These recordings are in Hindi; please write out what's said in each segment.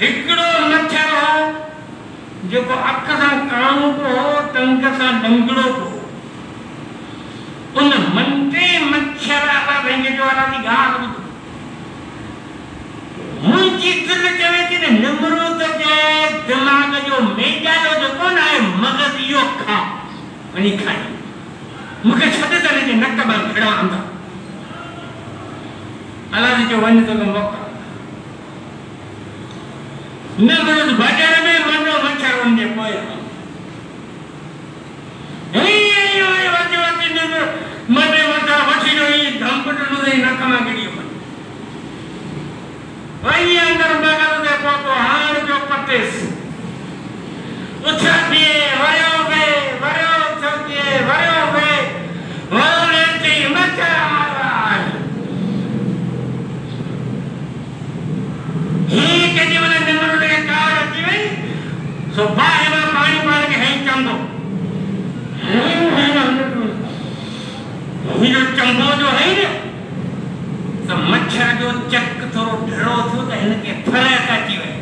हिकड़ो मच्छर हो जो अख सां काणो को टंग सां डंगड़ो को उन मंटे मच्छर वाला वेंगे जो वाला दी गाल मुंहिंजी दिल चवे थी न निमरूद जे दिमाग़ जो मेजालो जो कोन आहे मगज़ इहो खा वञी खाई मूंखे छॾ त हिनजे नक मां खड़ा आंदा अलाह जो वञ तो मौक़ा निमरूद बाज़ार में मनो मच्छर वञे पोइ मने मथा वठी जो ई धमपटनो दे नक मां गिरी वही अंदर बगल में पोतो हार जो पतेस उछापे वरो चौके वरे ती मचा ही के जीवन निमरूद के कार अची वई सो बाहे में पानी पाण के हई चंदो ही जो चंबो जो है न तो मच्छर जो चक थोरो ढड़ो थो त इनके फरक अची वई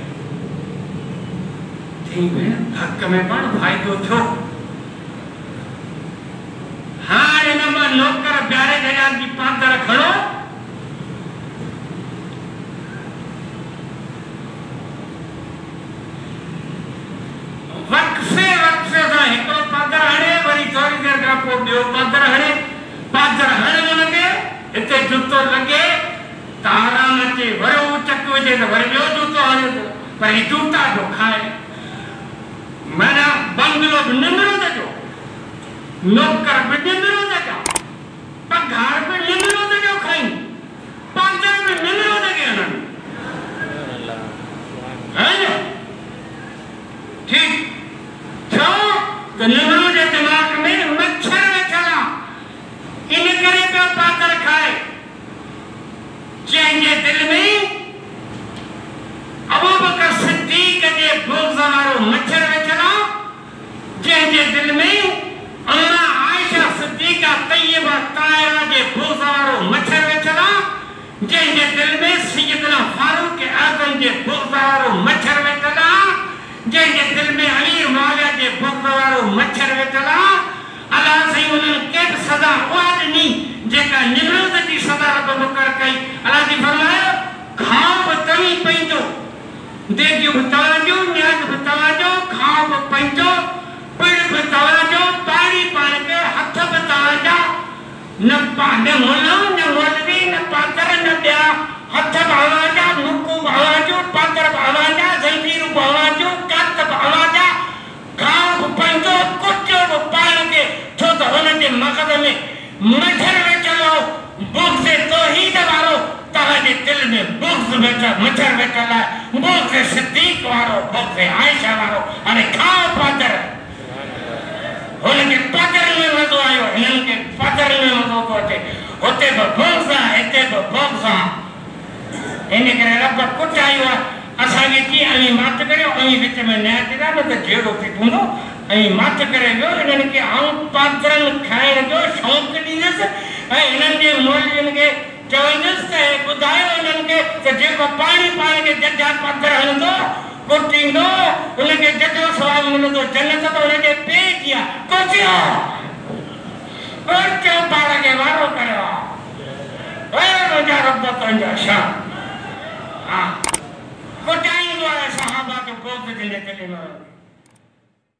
थी भेण हक में पण फ़ाइदो थियो हाणे हिन मां नौकर प्यारे जॻह जी पादर खणो वक्फे सां हिकिड़ो पादर हणे वरी थोरी देरि खां पोइ ॿियो पादर हणे हुनखे हिते जूतो लॻे त आराम अचे वरी चक विझे त वरी ॿियो जूतो हणे थो पर हीउ जूता जो खाए माना बंगलो बि निमरूद जो नौकर बि निमरूद जा पघार बि निमरूद जो खाई पादर बि निमरूद खे हणनि है न ठीक छो त निमरूद जे दिमाग़ में मच्छर वेठल आहे इन करे पियो पादर खाए जंहिंजे दिल में अबू बकर सिद्दीक़ जे बुग़्ज़ वारो मच्छर वेठल आहे जंहिंजे दिल में अम्मा आयशा सिद्दीक़ा तय्यबा ताहिरा जे बुग़्ज़ वारो मच्छर वेठल आहे जंहिंजे दिल में सैयदना फारूक आज़म जे बुग़्ज़ वारो मच्छर वेठल आहे जंहिंजे दिल में अमीर मुआविया जे बुग़्ज़ वारो मच्छर वेठल आहे अलाह साईं उन्हनि खे सदा उहा ॾिनी जेका निमरूद जी सदा रब मुकर कई अलाह जी फरमायो खाओ बि तव्हीं पंहिंजो देगियूं बि तव्हांजो न्याज बि तव्हांजो खाओ बि पंहिंजो पिण बि तव्हांजो पाणी पाण खे हथ बि तव्हांजा न मोलवी न पादर न ॿिया हथ बि अव्हांजा मुकूं बि अव्हांजो पादर बि अव्हांजा ज़ंजीरूं बि अव्हांजो कात बि अव्हांजा खाओ बि पंहिंजो कुटियो बि पाण खे छो त हुनजे मग़ज़ में मच्छर वेठल हो बुग़्ज़ तौहीद वारो तव्हांजे दिल में बुग़्ज़ मच्छर वेठल आहे बुग़्ज़ सिद्दीक़ वारो बुग़्ज़ आयशा वारो हाणे खाओ पादर हुनखे पादर में मज़ो आयो हिननि खे पादर में मज़ो थो अचे हुते बि बुग़्ज़ आहे हिते बि बुग़्ज़ आहे इन करे रब कुटायो आहे असांखे कीअं अई मात करियो अई विच में न अचिजा न त जहिड़ो थी पवंदो ऐं मात करे वियो हिननि खे आऊं पादरनि खाइण जो शौक़ु ॾींदुसि ऐं हिननि जे मौलवियुनि खे चवंदुसि त ॿुधायो हिननि खे त जेको पाणी पाण खे जजा पादर हणंदो कुटींदो हुनखे जजो सवाबु मिलंदो जन्नत त हुनजे पेट ई आहे कुटियो कुटियो पाण खे वारो करियो मुंहिंजा रब तुंहिंजा शान हा कुटाईंदो आहे सहाबा खे बुग़्ज़ जंहिंजे दिलि में